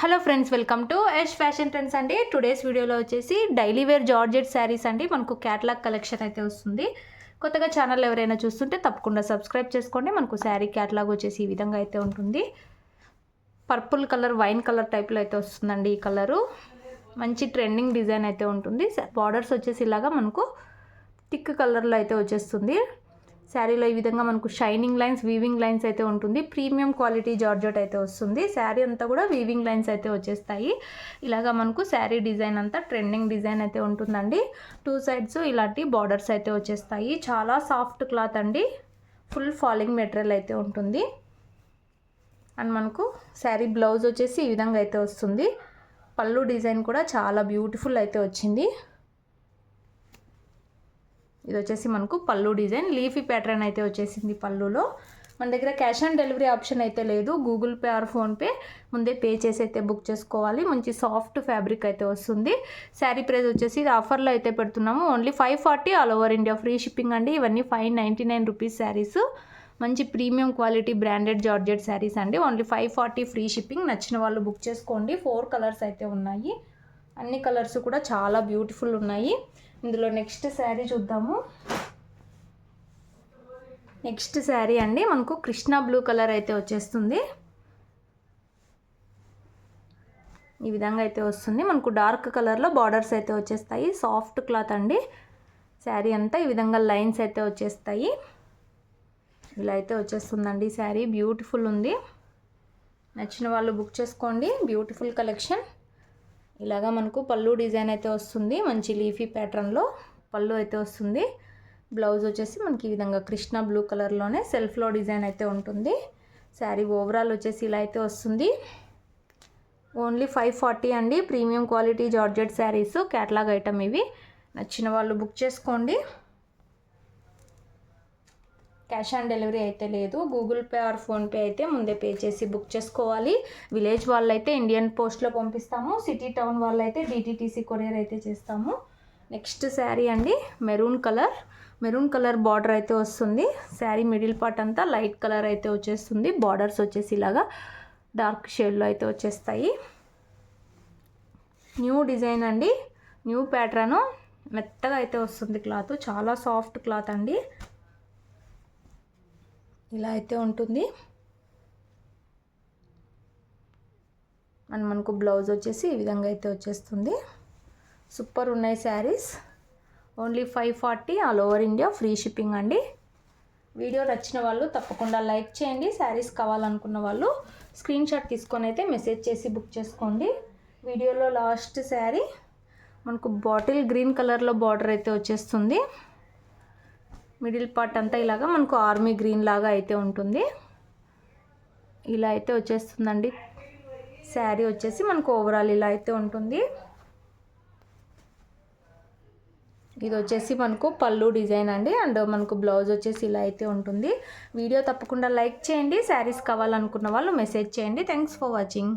Hello friends, welcome to Yash fashion trends అండి. Today's వీడియోలో వచ్చేసి డైలీ వేర్ జార్జెట్ శారీస్ అండి. మనకు క్యాటలాగ్ కలెక్షన్ అయితే వస్తుంది. కొత్తగా ఛానల్ ఎవరైనా చూస్తుంటే తప్పకుండా సబ్స్క్రైబ్ చేసుకోండి. మనకు శారీ క్యాటలాగ్ వచ్చేసి ఈ విధంగా అయితే ఉంటుంది. పర్పుల్ కలర్, వైన్ కలర్ టైప్లో అయితే వస్తుందండి. ఈ కలరు మంచి ట్రెండింగ్ డిజైన్ అయితే ఉంటుంది. బార్డర్స్ వచ్చేసి ఇలాగా మనకు థిక్ కలర్లో అయితే వచ్చేస్తుంది. శారీలో ఈ విధంగా మనకు షైనింగ్ లైన్స్, వీవింగ్ లైన్స్ అయితే ఉంటుంది. ప్రీమియం క్వాలిటీ జార్జెట్ అయితే వస్తుంది. శారీ అంతా కూడా వీవింగ్ లైన్స్ అయితే వచ్చేస్తాయి. ఇలాగా మనకు శారీ డిజైన్ అంతా ట్రెండింగ్ డిజైన్ అయితే ఉంటుందండి. టూ సైడ్స్ ఇలాంటి బార్డర్స్ అయితే వచ్చేస్తాయి. చాలా సాఫ్ట్ క్లాత్ అండి. ఫుల్ ఫాలింగ్ మెటీరియల్ అయితే ఉంటుంది. అండ్ మనకు శారీ బ్లౌజ్ వచ్చేసి ఈ విధంగా అయితే వస్తుంది. పళ్ళు డిజైన్ కూడా చాలా బ్యూటిఫుల్ అయితే వచ్చింది. ఇది వచ్చేసి మనకు పళ్ళు డిజైన్, లీఫీ ప్యాటర్న్ అయితే వచ్చేసింది పళ్ళులో. మన దగ్గర క్యాష్ ఆన్ డెలివరీ ఆప్షన్ అయితే లేదు. గూగుల్ పే ఆర్ ఫోన్పే ముందే పే చేసి అయితే బుక్ చేసుకోవాలి. మంచి సాఫ్ట్ ఫ్యాబ్రిక్ అయితే వస్తుంది. శారీ ప్రైస్ వచ్చేసి ఇది ఆఫర్లో అయితే పెడుతున్నాము. Only 540 all over India free shipping అండి. ఇవన్నీ 599 రూపీస్ శారీస్. మంచి premium quality branded georgette saris అండి. Only 540 free shipping. నచ్చిన వాళ్ళు బుక్ చేసుకోండి. 4 కలర్స్ అయితే ఉన్నాయి. అన్ని కలర్స్ కూడా చాలా బ్యూటిఫుల్ ఉన్నాయి. ఇందులో నెక్స్ట్ శారీ చూద్దాము. నెక్స్ట్ శారీ అండి మనకు కృష్ణా బ్లూ కలర్ అయితే వచ్చేస్తుంది. ఈ విధంగా అయితే వస్తుంది. మనకు డార్క్ కలర్లో బార్డర్స్ అయితే వచ్చేస్తాయి. సాఫ్ట్ క్లాత్ అండి. శారీ అంతా ఈ విధంగా లైన్స్ అయితే వచ్చేస్తాయి. ఇలా అయితే వచ్చేస్తుందండి శారీ. బ్యూటిఫుల్ ఉంది. నచ్చిన వాళ్ళు బుక్ చేసుకోండి. Beautiful collection. ఇలాగా మనకు పళ్ళు డిజైన్ అయితే వస్తుంది. మంచి లీఫీ ప్యాటర్న్లో పళ్ళు అయితే వస్తుంది. బ్లౌజ్ వచ్చేసి మనకి ఈ విధంగా కృష్ణ బ్లూ కలర్లోనే సెల్ఫ్లో డిజైన్ అయితే ఉంటుంది. శారీ ఓవరాల్ వచ్చేసి ఇలా అయితే వస్తుంది. ఓన్లీ 540 అండి. Premium quality georgette saris, catalogue item ఇవి. నచ్చిన వాళ్ళు బుక్ చేసుకోండి. క్యాష్ ఆన్ డెలివరీ అయితే లేదు. గూగుల్ పే ఆర్ ఫోన్పే అయితే ముందే పే చేసి బుక్ చేసుకోవాలి. విలేజ్ వాళ్ళైతే ఇండియన్ పోస్ట్లో పంపిస్తాము. సిటీ టౌన్ వాళ్ళైతే డిటీటీసీ కొరియర్ అయితే చేస్తాము. నెక్స్ట్ శారీ అండి మెరూన్ కలర్ బార్డర్ అయితే వస్తుంది. శారీ మిడిల్ పార్ట్ అంతా లైట్ కలర్ అయితే వచ్చేస్తుంది. బార్డర్స్ వచ్చేసి ఇలాగా డార్క్ షేడ్లో అయితే వచ్చేస్తాయి. న్యూ డిజైన్ అండి. New pattern. మెత్తగా అయితే వస్తుంది క్లాత్. చాలా సాఫ్ట్ క్లాత్ అండి. ఇలా అయితే ఉంటుంది. అండ్ మనకు బ్లౌజ్ వచ్చేసి ఈ విధంగా అయితే వచ్చేస్తుంది. సూపర్ ఉన్నాయి saris. Only 540 all over India free shipping అండి. వీడియో నచ్చిన వాళ్ళు తప్పకుండా లైక్ చేయండి. శారీస్ కావాలనుకున్న వాళ్ళు స్క్రీన్ షాట్ తీసుకొని అయితే మెసేజ్ చేసి బుక్ చేసుకోండి. వీడియోలో లాస్ట్ శారీ మనకు బాటిల్ గ్రీన్ కలర్లో బార్డర్ అయితే వచ్చేస్తుంది. మిడిల్ పార్ట్ అంతా ఇలాగా మనకు ఆర్మీ గ్రీన్ లాగా అయితే ఉంటుంది. ఇలా అయితే వచ్చేస్తుందండి శారీ. వచ్చేసి మనకు ఓవరాల్ ఇలా అయితే ఉంటుంది. ఇది వచ్చేసి మనకు పళ్ళు డిజైన్ అండి. అండ్ మనకు బ్లౌజ్ వచ్చేసి ఇలా అయితే ఉంటుంది. వీడియో తప్పకుండా లైక్ చేయండి. శారీస్ కావాలనుకున్న వాళ్ళు మెసేజ్ చేయండి. Thanks for watching.